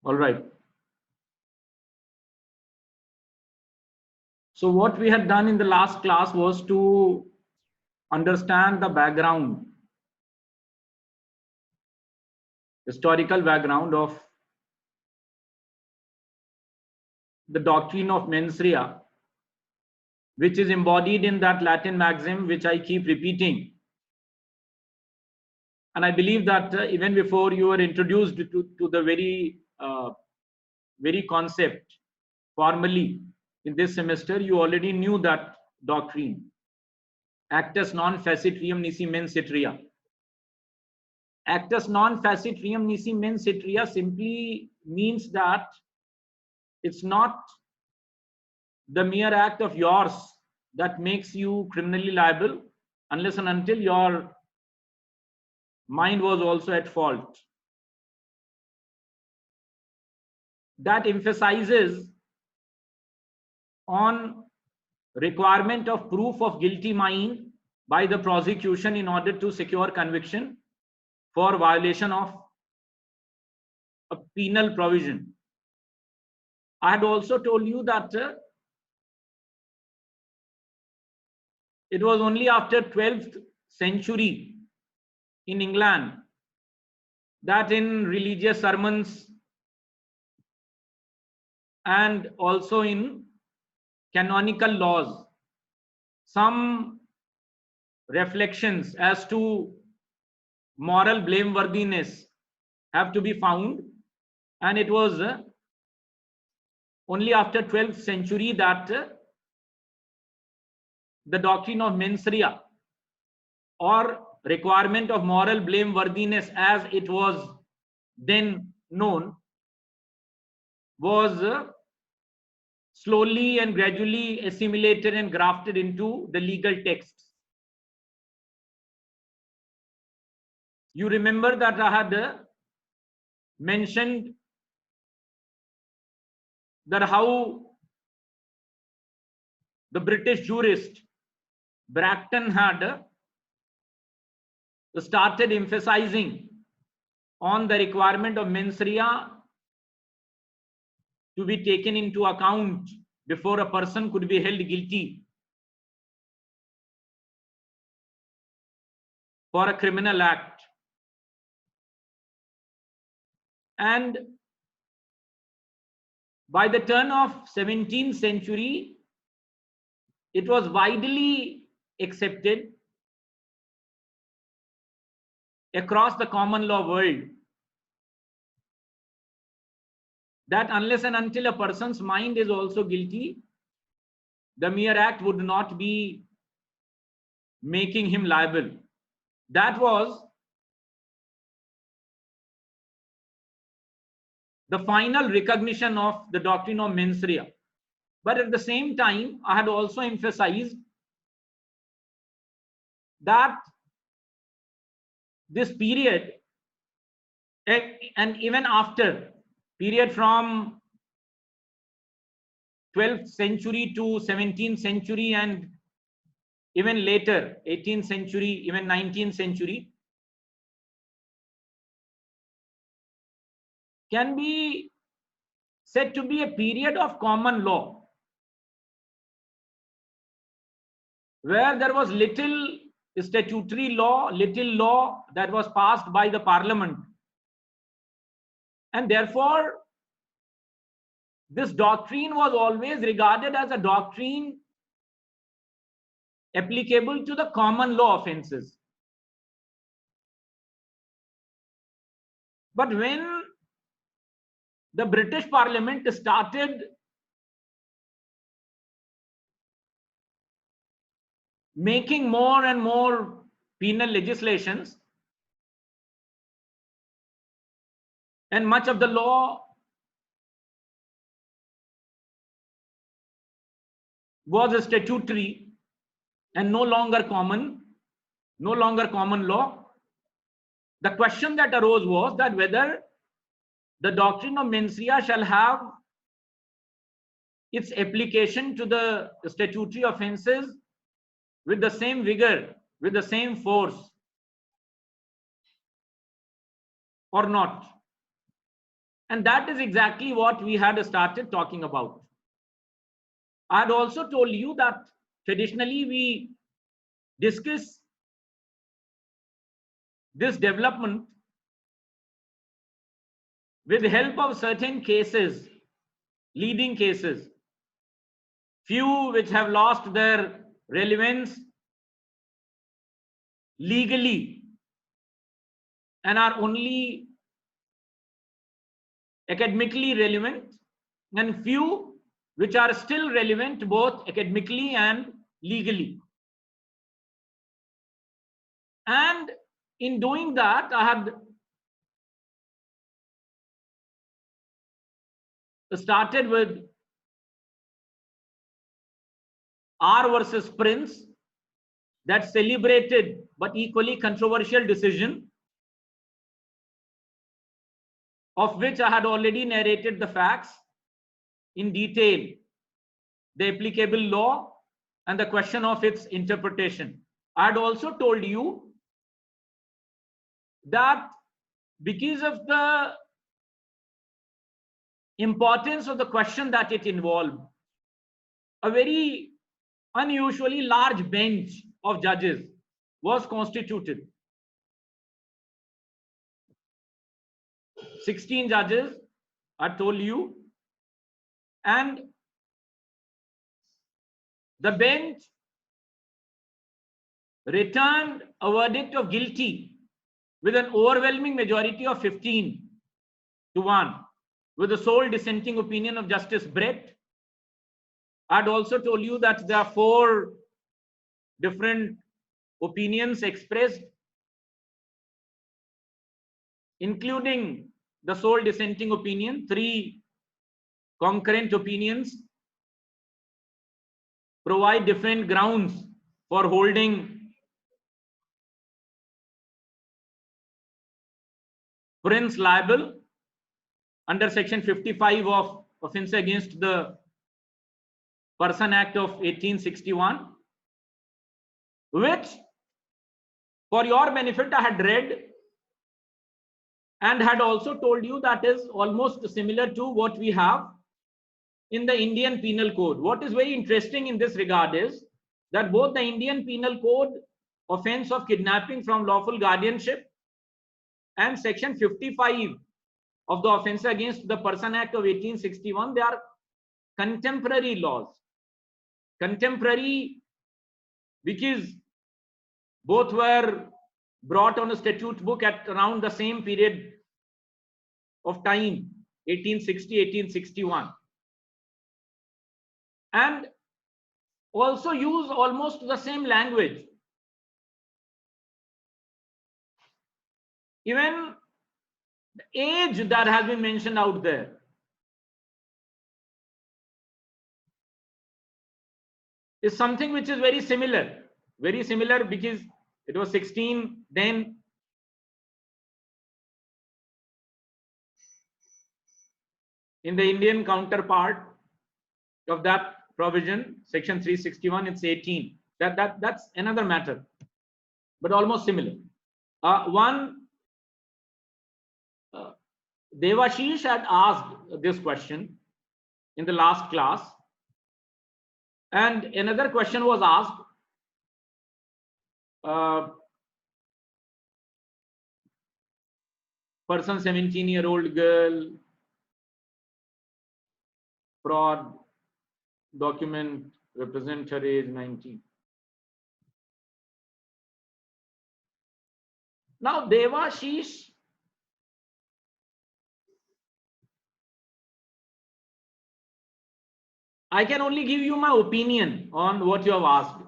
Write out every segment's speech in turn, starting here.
All right. So what we had done in the last class was to understand the background, historical background of the doctrine of mens rea, which is embodied in that Latin maxim which I keep repeating. And I believe that even before you were introduced to the very concept formally in this semester, you already knew that doctrine. Actus non facit reum nisi mens et rea. Actus non facit reum nisi mens et rea simply means that it's not the mere act of yours that makes you criminally liable unless and until your mind was also at fault. That emphasizes on requirement of proof of guilty mind by the prosecution in order to secure conviction for violation of a penal provision. I had also told you that it was only after 12th century in England that in religious sermons and also in canonical laws, some reflections as to moral blameworthiness have to be found, and it was only after 12th century that the doctrine of mens rea or requirement of moral blameworthiness as it was then known was slowly and gradually assimilated and grafted into the legal texts. You remember that I had mentioned that how the British jurist Bracton had started emphasizing on the requirement of mens rea to be taken into account before a person could be held guilty for a criminal act. And by the turn of 17th century, it was widely accepted across the common law world that unless and until a person's mind is also guilty, the mere act would not be making him liable. That was the final recognition of the doctrine of mens rea. But at the same time, I had also emphasized that this period, and even after period from 12th century to 17th century and even later 18th century, even 19th century, can be said to be a period of common law where there was little statutory law, little law that was passed by the parliament, and therefore this doctrine was always regarded as a doctrine applicable to the common law offenses. But when the British Parliament started making more and more penal legislations, and much of the law was statutory and no longer common law, the question that arose was that whether the doctrine of mens rea shall have its application to the statutory offenses with the same vigor, with the same force, or not. And that is exactly what we had started talking about. I had also told you that traditionally we discuss this development with the help of certain cases, leading cases, few which have lost their relevance legally and are only academically relevant, and few which are still relevant both academically and legally. And in doing that, I had started with R versus Prince, that celebrated but equally controversial decision, of which I had already narrated the facts in detail, the applicable law and the question of its interpretation. I had also told you that because of the importance of the question that it involved, a very unusually large bench of judges was constituted. 16 judges, I told you, and the bench returned a verdict of guilty with an overwhelming majority of 15-1, with the sole dissenting opinion of Justice Brett. I had also told you that there are 4 different opinions expressed, including the sole dissenting opinion, 3 concurrent opinions provide different grounds for holding Prince liable under section 55 of Offence Against the Person Act of 1861, which, for your benefit, I had read and had also told you that is almost similar to what we have in the Indian Penal Code. What is very interesting in this regard is that both the Indian Penal Code offense of kidnapping from lawful guardianship and section 55 of the Offence Against the Person Act of 1861, they are contemporary laws. Contemporary because both were brought on a statute book at around the same period of time, 1860, 1861. And also use almost the same language. Even the age that has been mentioned out there, is something which is very similar because it was 16 then. In the Indian counterpart of that provision, section 361, it's 18. That's another matter, but almost similar. Devashish had asked this question in the last class, and another question was asked. Person, 17-year-old girl, fraud, document represent her age 19. Now, Devashish, I can only give you my opinion on what you have asked.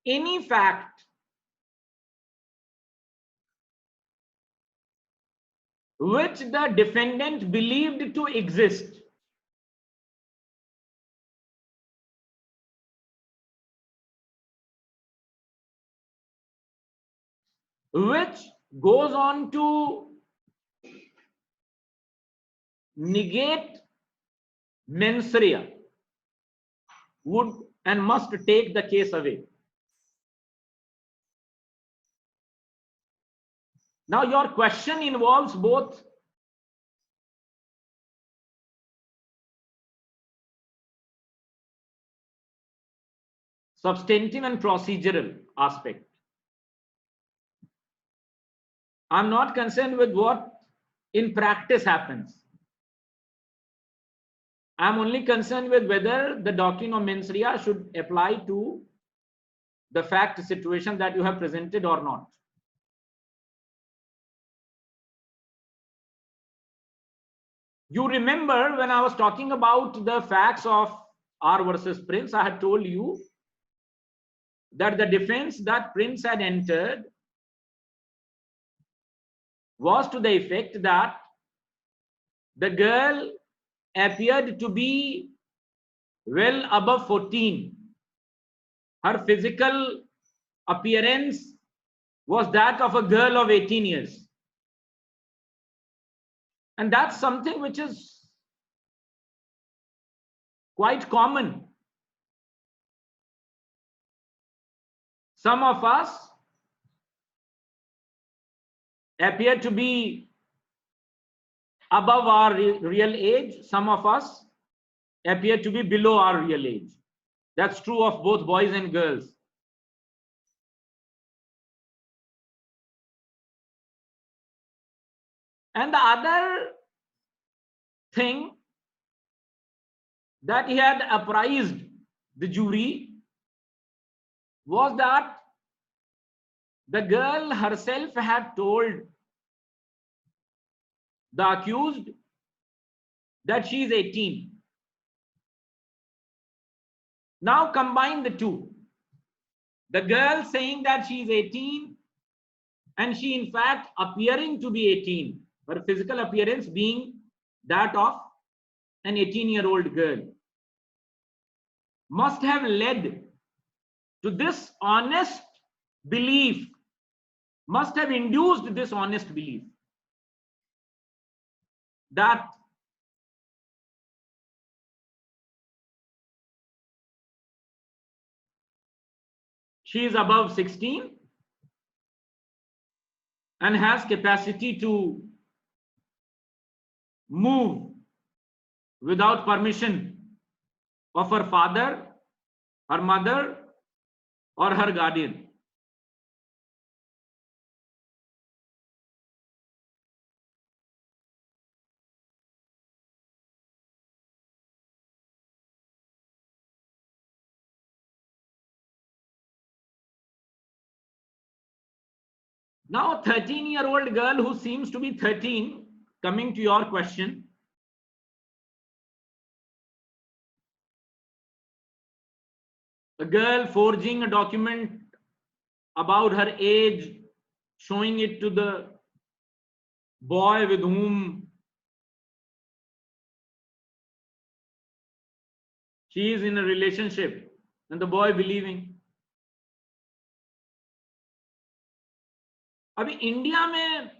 Any fact which the defendant believed to exist which goes on to negate mens rea would and must take the case away. Now your question involves both substantive and procedural aspect. I'm not concerned with what in practice happens. I'm only concerned with whether the doctrine of mens rea should apply to the fact situation that you have presented or not. You remember when I was talking about the facts of R versus Prince, I had told you that the defense that Prince had entered was to the effect that the girl appeared to be well above 14. Her physical appearance was that of a girl of 18 years. And that's something which is quite common. Some of us appear to be above our real age. Some of us appear to be below our real age. That's true of both boys and girls. And the other thing that he had apprised the jury was that the girl herself had told the accused that she is 18. Now combine the two. The girl saying that she is 18 and she in fact appearing to be 18, her physical appearance being that of an 18-year-old girl, must have led to this honest belief, must have induced this honest belief that she is above 16 and has capacity to move without permission of her father, her mother, or her guardian. Now, a 13-year-old girl who seems to be 13, coming to your question, a girl forging a document about her age, showing it to the boy with whom she is in a relationship, and the boy believing. अभी India में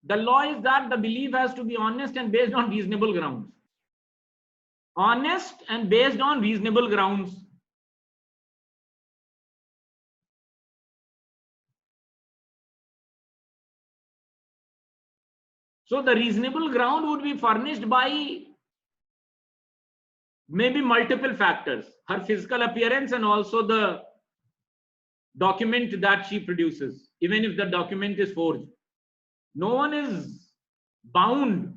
the law is that the belief has to be honest and based on reasonable grounds. Honest and based on reasonable grounds. So the reasonable ground would be furnished by maybe multiple factors, her physical appearance and also the document that she produces, even if the document is forged. No one is bound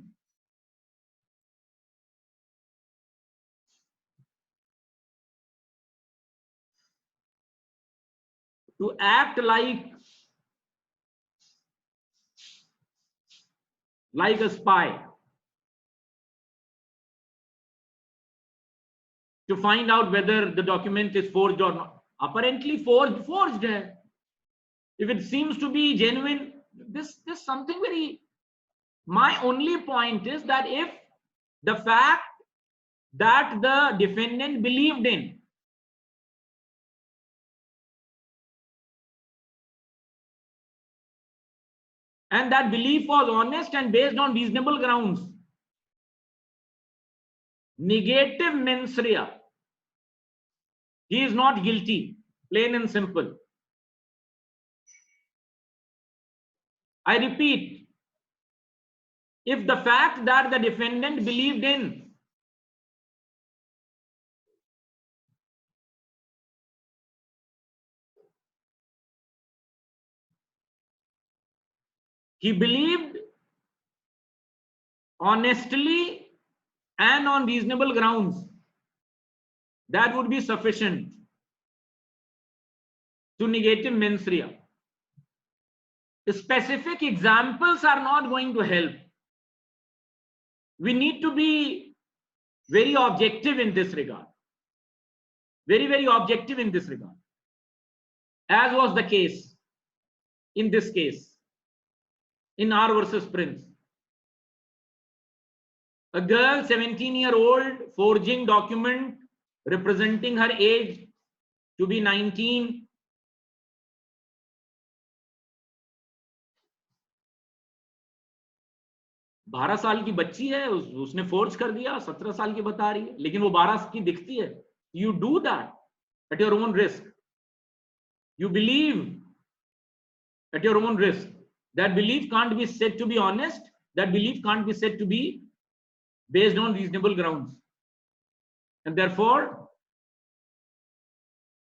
to act like a spy to find out whether the document is forged or not. Apparently forged. If it seems to be genuine, this something very. My only point is that if the fact that the defendant believed in and that belief was honest and based on reasonable grounds, negative mens rea, he is not guilty, plain and simple. I repeat, if the fact that the defendant believed in he believed honestly and on reasonable grounds, that would be sufficient to negate mens rea. Specific examples are not going to help. We need to be very objective in this regard. Very, very objective in this regard. As was the case in this case, in R versus Prince. A girl, 17-year-old, forging document representing her age to be 19. बारह साल की बच्ची है, उसने forge कर दिया, 17 साल की बता रही है, लेकिन वो 12 की दिखती है. You do that at your own risk. You believe at your own risk. That belief can't be said to be honest. That belief can't be said to be based on reasonable grounds. And therefore,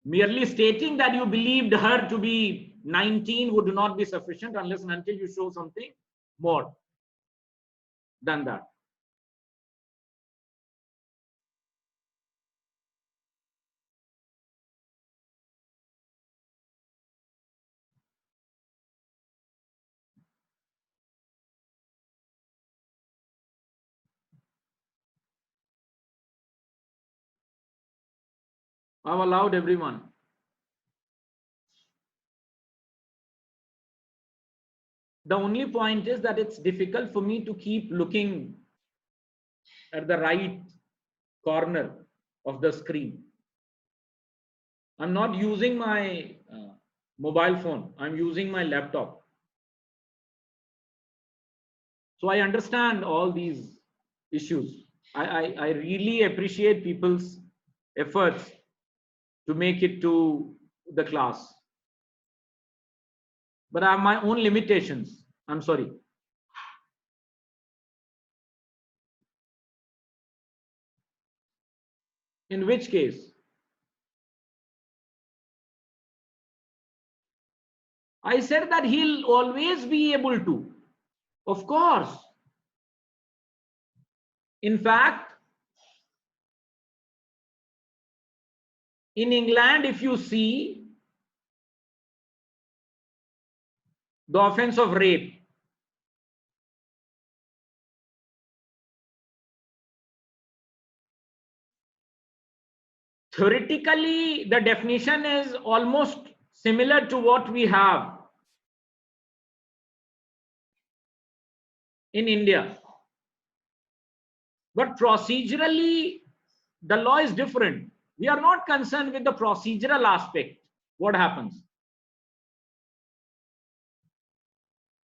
merely stating that you believed her to be 19 would not be sufficient unless and until you show something more than that. I've allowed everyone. The only point is that it's difficult for me to keep looking at the right corner of the screen. I'm not using my mobile phone. I'm using my laptop. So I understand all these issues. I really appreciate people's efforts to make it to the class. But I have my own limitations. I'm sorry. In which case, I said that he'll always be able to. Of course. In fact, in England, if you see the offense of rape, theoretically, the definition is almost similar to what we have in India. But procedurally, the law is different. We are not concerned with the procedural aspect. What happens?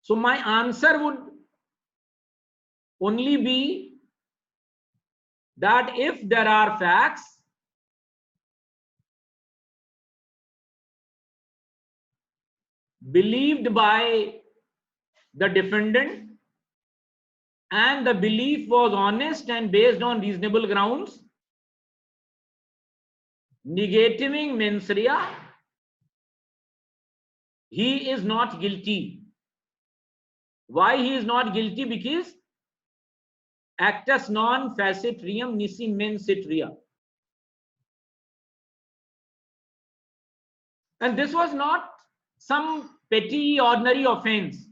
So my answer would only be that if there are facts believed by the defendant and the belief was honest and based on reasonable grounds, negating mens rea, he is not guilty. Why he is not guilty? Because actus non facit reum nisi mens sit rea. And this was not some petty ordinary offense.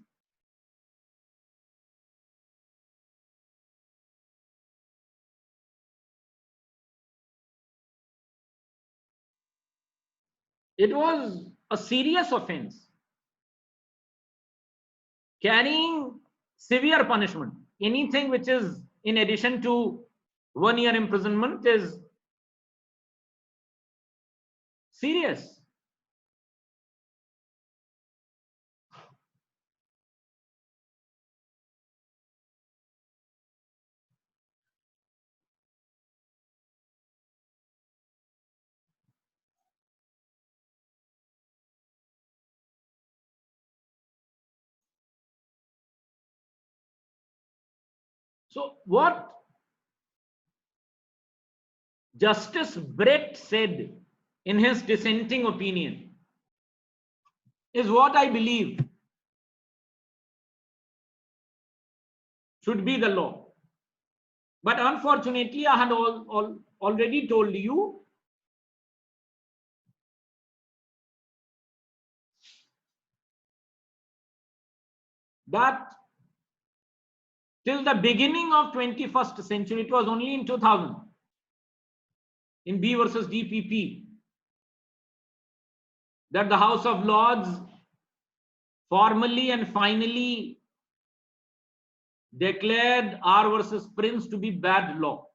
It was a serious offense, carrying severe punishment. Anything which is in addition to 1 year imprisonment is serious. So what Justice Brett said in his dissenting opinion is what I believe should be the law. But unfortunately, I had already told you that till the beginning of 21st century, it was only in 2000 in B versus DPP that the House of Lords formally and finally declared R versus Prince to be bad law.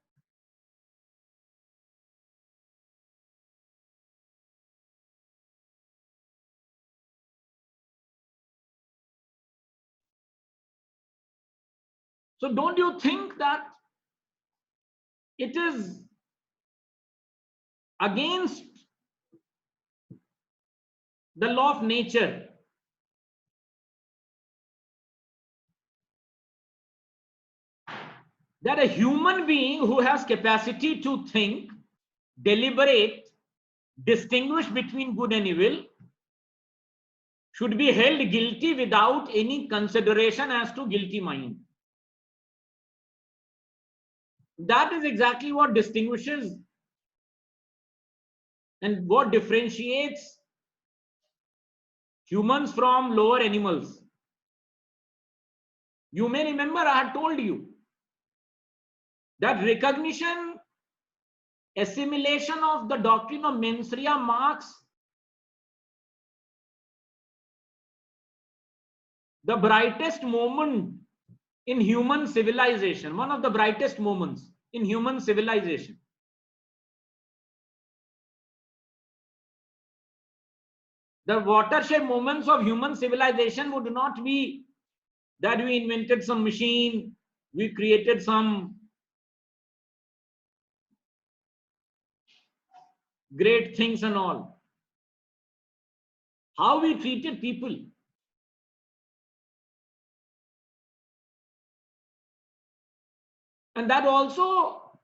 So don't you think that it is against the law of nature that a human being who has capacity to think, deliberate, distinguish between good and evil should be held guilty without any consideration as to guilty mind? That is exactly what distinguishes and what differentiates humans from lower animals. You may remember I had told you that recognition, assimilation of the doctrine of mens rea marks the brightest moment in human civilization, one of the brightest moments in human civilization. The watershed moments of human civilization would not be that we invented some machine, we created some great things and all. How we treated people. And that also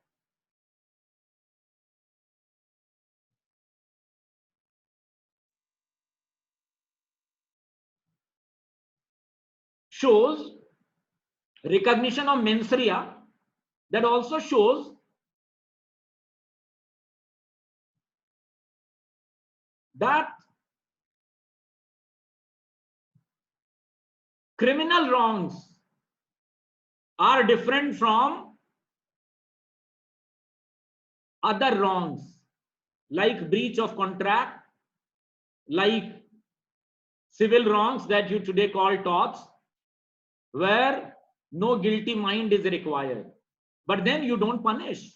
shows recognition of mens rea, that also shows that criminal wrongs are different from other wrongs, like breach of contract, like civil wrongs that you today call torts, where no guilty mind is required. But then you don't punish.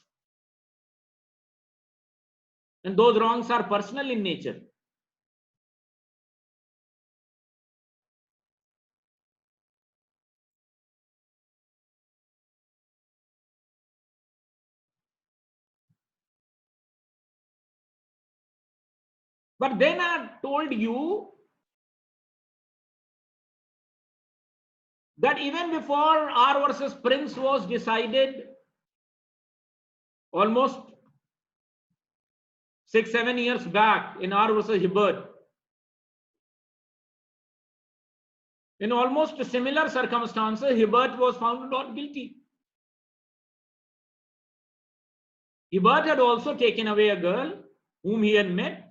And those wrongs are personal in nature. But then I told you that even before R versus Prince was decided, almost 6-7 years back in R versus Hibbert, in almost similar circumstances, Hibbert was found not guilty. Hibbert had also taken away a girl whom he had met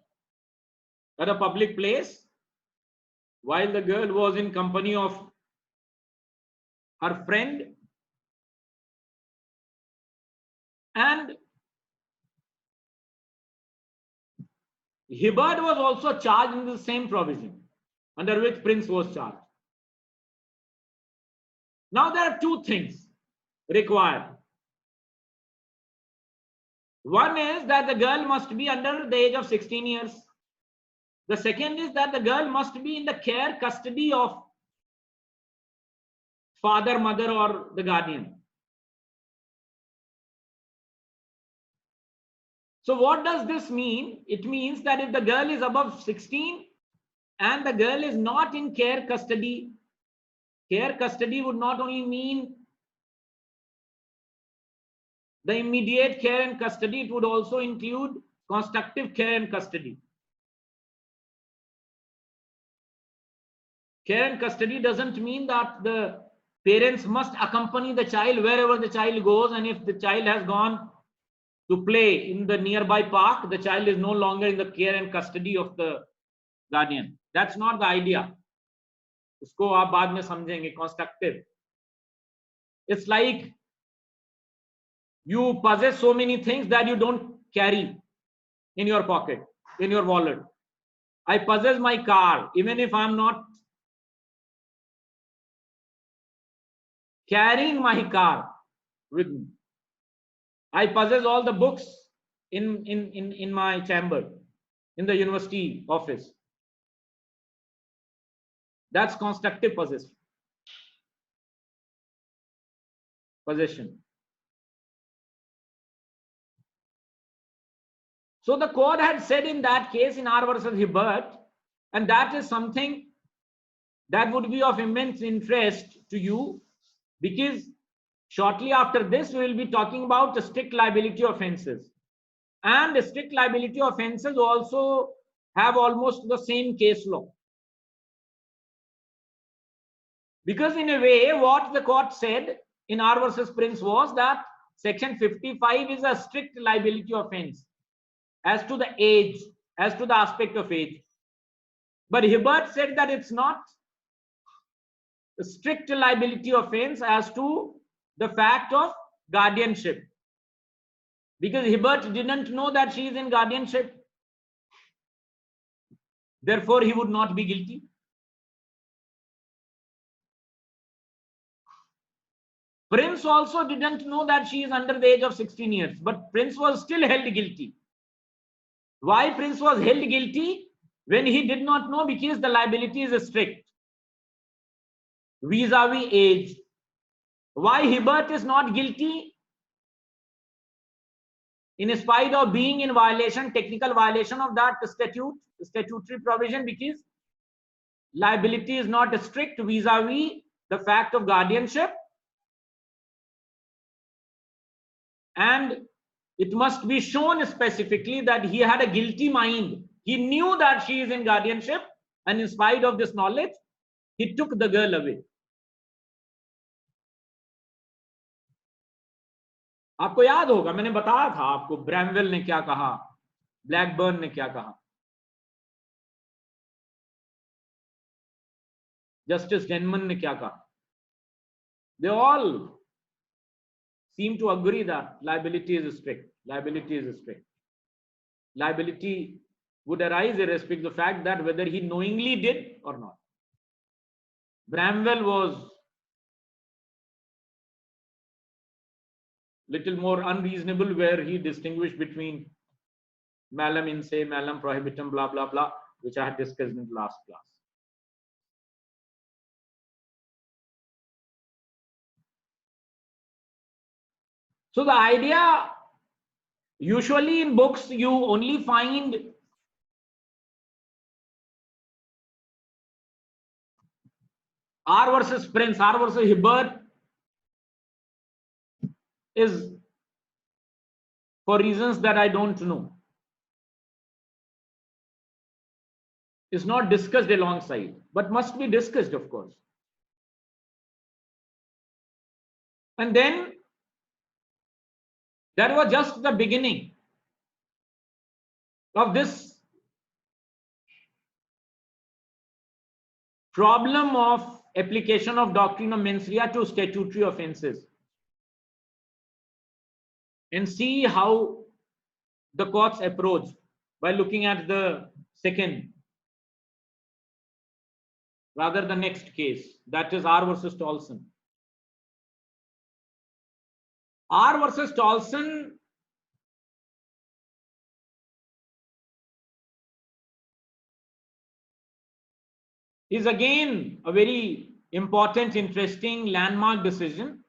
at a public place while the girl was in company of her friend, and Hibbert was also charged in the same provision under which Prince was charged. Now there are two things required. One is that the girl must be under the age of 16 years. The second is that the girl must be in the care, custody of father, mother, or the guardian. So what does this mean? It means that if the girl is above 16 and the girl is not in care custody would not only mean the immediate care and custody, it would also include constructive care and custody. Care and custody doesn't mean that the parents must accompany the child wherever the child goes, and if the child has gone to play in the nearby park, the child is no longer in the care and custody of the guardian. That's not the idea. Usko aap baad mein samjhenge. Constructive. It's like you possess so many things that you don't carry in your pocket, in your wallet. I possess my car, even if I'm not carrying my car with me. I possess all the books in my chamber, in the university office. That's constructive possession. So the court had said in that case, in R versus Hibbert, and that is something that would be of immense interest to you, because shortly after this we will be talking about the strict liability offenses, and the strict liability offenses also have almost the same case law, because in a way what the court said in R versus Prince was that section 55 is a strict liability offense as to the age, as to the aspect of age, but Hibbert said that it's not a strict liability offense as to the fact of guardianship, because Hibbert didn't know that she is in guardianship, therefore he would not be guilty. Prince also didn't know that she is under the age of 16 years, but Prince was still held guilty. Why Prince was held guilty when he did not know? Because the liability is strict vis-a-vis age. Why Hibbert is not guilty in spite of being in violation, technical violation of that statutory provision? Because liability is not strict vis-a-vis the fact of guardianship, and it must be shown specifically that he had a guilty mind. He knew that she is in guardianship, and in spite of this knowledge, he took the girl away. आपको याद होगा, मैंने बताया था आपको Bramwell ने क्या कहा, ब्लैकबर्न ने क्या कहा, जस्टिस डेनमन ने क्या कहा. They all seem to agree that liability is strict. Liability is strict. Liability would arise irrespective of the fact that whether he knowingly did or not. Bramwell was little more unreasonable, where he distinguished between malum in se, malum prohibitum, blah blah blah, which I had discussed in the last class. So the idea, usually in books you only find R versus Prince, R versus Hibbert is, for reasons that I don't know, is not discussed alongside, but must be discussed, of course. And then that was just the beginning of this problem of application of doctrine of mens rea to statutory offenses, and see how the courts approach by looking at the second, rather the next case, that is R versus Tolson. R versus Tolson is again a very important, interesting, landmark decision,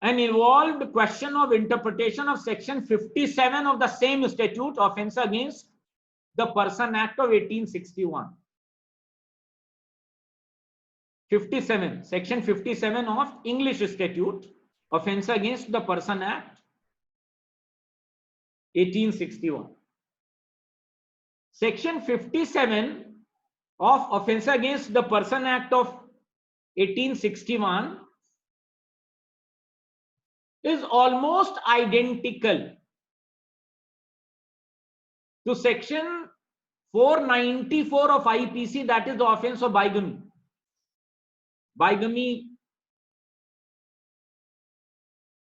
and involved the question of interpretation of section 57 of the same statute, Offence Against the Person Act of 1861. 57, section 57 of English statute, Offence Against the Person Act 1861. Section 57 of Offence Against the Person Act of 1861 is almost identical to section 494 of IPC, that is the offence of bigamy. Bigamy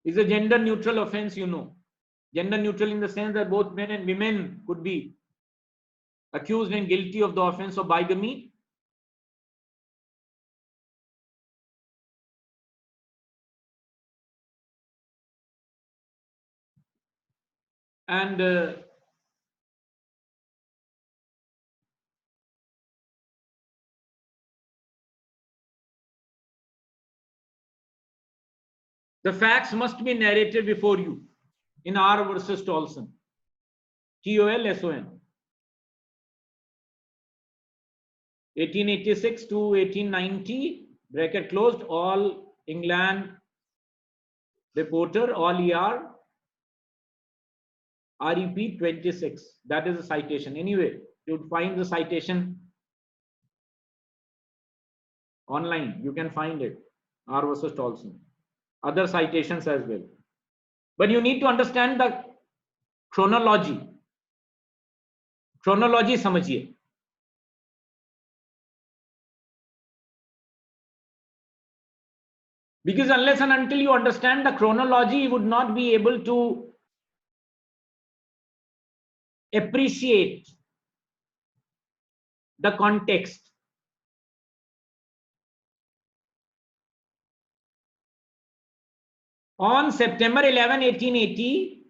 is a gender neutral offence, you know. Gender neutral in the sense that both men and women could be accused and guilty of the offence of bigamy. And the facts must be narrated before you in R versus Tolson. Tolson. 1886 to 1890, bracket closed, all England reporter, all ER, REP 26. That is a citation. Anyway, you would find the citation online. You can find it. R versus Tolson. Other citations as well. But you need to understand the chronology. Chronology समझिए. Because unless and until you understand the chronology, you would not be able to appreciate the context. On September 11, 1880,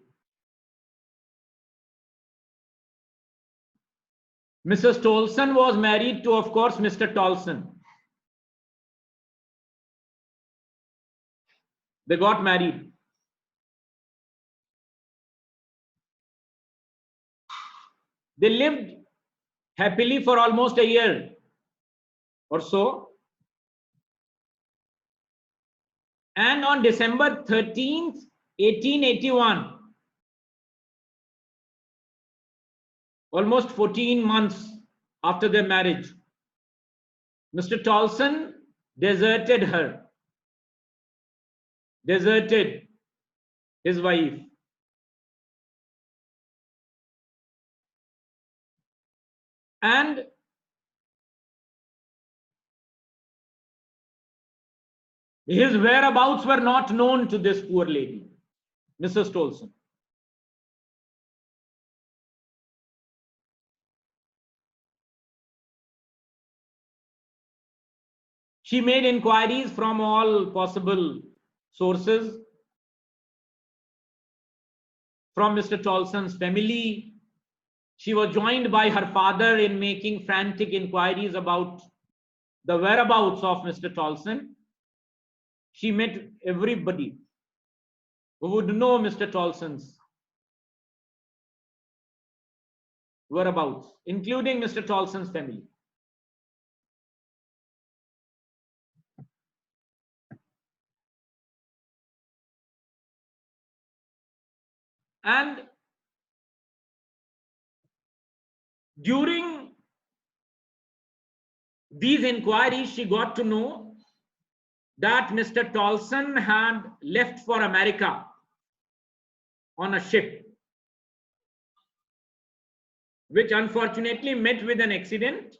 Mrs. Tolson was married to, of course, Mr. Tolson. They got married. They lived happily for almost a year or so. And on December 13th, 1881, almost 14 months after their marriage, Mr. Tolson deserted her, deserted his wife. And his whereabouts were not known to this poor lady, Mrs. Tolson. She made inquiries from all possible sources, from Mr. Tolson's family. She was joined by her father in making frantic inquiries about the whereabouts of Mr. Tolson. She met everybody who would know Mr. Tolson's whereabouts, including Mr. Tolson's family. And during these inquiries, she got to know that Mr. Tolson had left for America on a ship, which unfortunately met with an accident.